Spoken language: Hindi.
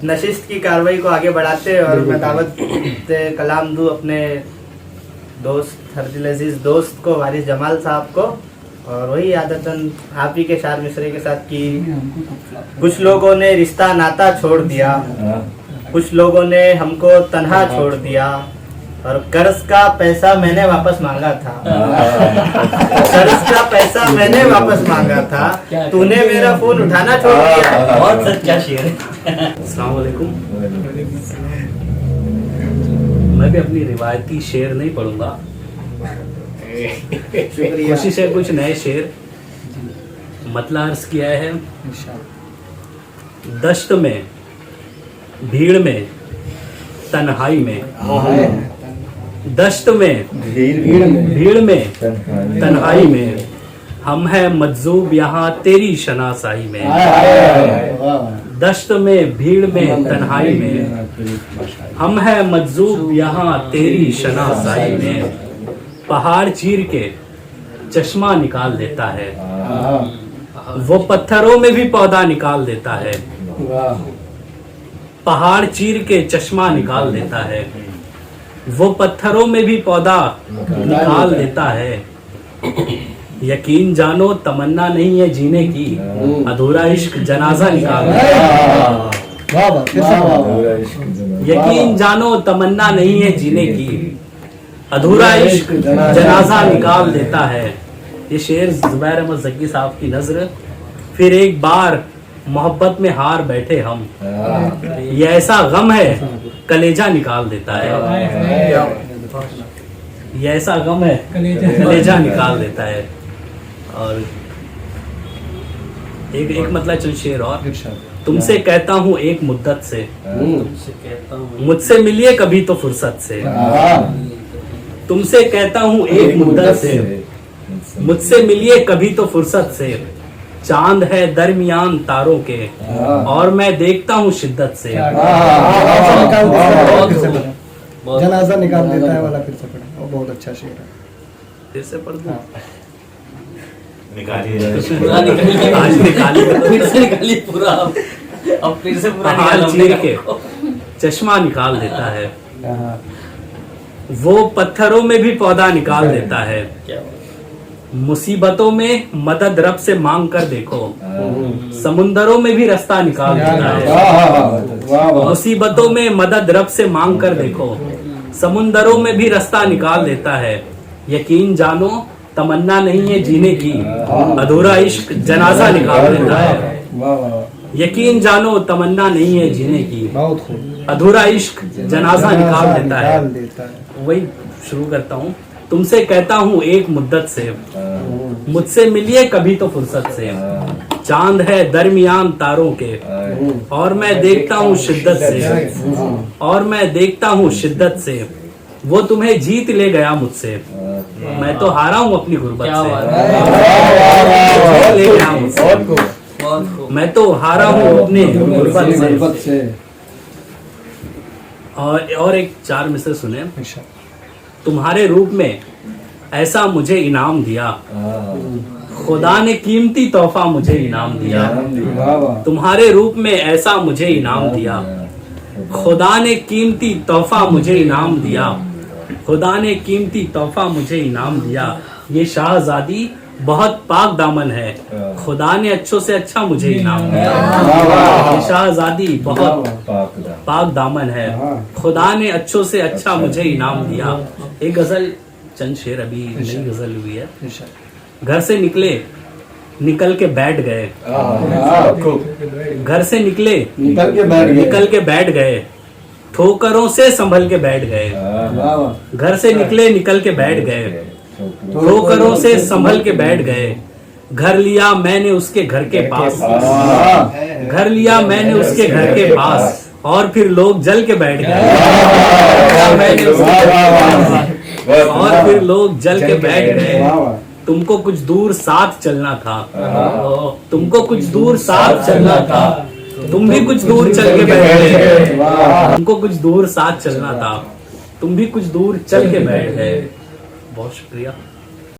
नशिस्त की कार्रवाई को आगे बढ़ाते और मैं दावत कलाम दूं अपने दोस्त हरदिल अजीज दोस्त को वारिस जमाल साहब को। और वही आदतन आप ही के शार मिसरे के साथ कि कुछ लोगों ने रिश्ता नाता छोड़ दिया, कुछ लोगों ने हमको तन्हा छोड़ दिया और कर्ज का पैसा मैंने वापस मांगा था, कर्ज का पैसा मैंने वापस मांगा था, तूने मेरा फोन उठाना छोड़ दिया। बहुत सच्चा शेर है। अस्सलाम वालेकुम। मैं भी अपनी रिवायती शेर नहीं पढ़ूंगा, कोशिश है कुछ नए शेर मतलब अर्ज किया है। दश्त में, भीड़ में, तन्हाई में, दश्त में, भीड़ में, तन्हाई में, हम हैं मजजूब यहाँ तेरी शनासाई में। दश्त में, भीड़ में, तन्हाई में, हम हैं मजजूब यहाँ तेरी शनासाई में। पहाड़ चीर के चश्मा निकाल देता है, वो पत्थरों में भी पौधा निकाल देता है। पहाड़ चीर के चश्मा निकाल देता है, वो पत्थरों में भी पौधा निकाल देता है। यकीन जानो तमन्ना नहीं है जीने की, अधूरा इश्क जनाजा निकाल देता है। यकीन जानो तमन्ना नहीं है जीने की, अधूरा इश्क जनाजा निकाल देता है। ये शेर जुबैर अहमद जक्की साहब की नज़र। फिर एक बार मोहब्बत में हार बैठे हम, ये ऐसा गम है कलेजा निकाल देता है। ये ऐसा गम है कलेजा निकाल देता है। और एक मतलब चल शेर और। तुमसे कहता हूँ एक मुद्दत से, मुझसे मिलिए कभी तो फुर्सत से। तुमसे कहता हूँ एक मुद्दत से, मुझसे मिलिए कभी तो फुर्सत से। चांद है दरमियान तारों के और मैं देखता हूँ शिद्दत से। जनाजा निकाल देता है वाला फिर से पढ़े, वो बहुत अच्छा शेर है। फिर से पढ़ दूं? आज निकाली पूरा। अब फिर से पूरा पहाड़ चीर के चश्मा निकाल देता है, वो पत्थरों में भी पौधा निकाल देता है। मुसीबतों में मदद रब से मांग कर देखो, समुंदरों में भी रास्ता निकाल देता है। मुसीबतों में मदद रब से मांग कर देखो, समुंदरों में भी रास्ता निकाल देता है। यकीन जानो तमन्ना नहीं है जीने की, अधूरा इश्क जनाजा निकाल देता है। यकीन जानो तमन्ना नहीं है जीने की, अधूरा इश्क जनाजा निकाल देता है। वही शुरू करता हूँ। तुमसे कहता हूँ एक मुद्दत से, मुझसे मिलिए कभी तो फुर्सत से। चांद है दरमियान तारों के और मैं देखता हूँ शिद्दत से, और मैं देखता हूँ शिद्दत से। वो तुम्हें जीत ले गया मुझसे, मैं तो हारा हूँ अपनी गुर्बत से। ले गया मुझसे, मैं तो हारा हूँ अपनी गुर्बत से। और एक चार मिसरे सुने। तुम्हारे रूप में ऐसा मुझे इनाम दिया, खुदा ने कीमती तोहफा मुझे इनाम दिया। तुम्हारे रूप में ऐसा मुझे इनाम दिया, खुदा ने कीमती तोहफा मुझे इनाम दिया। खुदा ने कीमती तोहफा मुझे इनाम दिया। ये शाहजादी बहुत पाक दामन है, खुदा ने अच्छों से अच्छा मुझे इनाम दिया। ये शाहजादी बहुत पाक दामन है, खुदा ने अच्छों से अच्छा मुझे इनाम दिया। एक गजल, चंद शेर अभी नई गजल हुई है। घर से निकले निकल के बैठ गए, घर से निकले निकल के बैठ गए, ठोकरों से संभल के बैठ गए। घर से निकले निकल के बैठ गए, ठोकरों से संभल के बैठ गए। घर लिया मैंने उसके घर के पास, घर लिया मैंने उसके घर के पास, और फिर लोग जल के बैठ गए। और फिर लोग जल के बैठ गए। तुमको कुछ दूर साथ चलना था, तुमको कुछ दूर साथ चलना था, तुम भी कुछ दूर चल के बैठ गए। तुमको कुछ दूर साथ चलना था, तुम भी कुछ दूर चल के बैठ गए। बहुत शुक्रिया।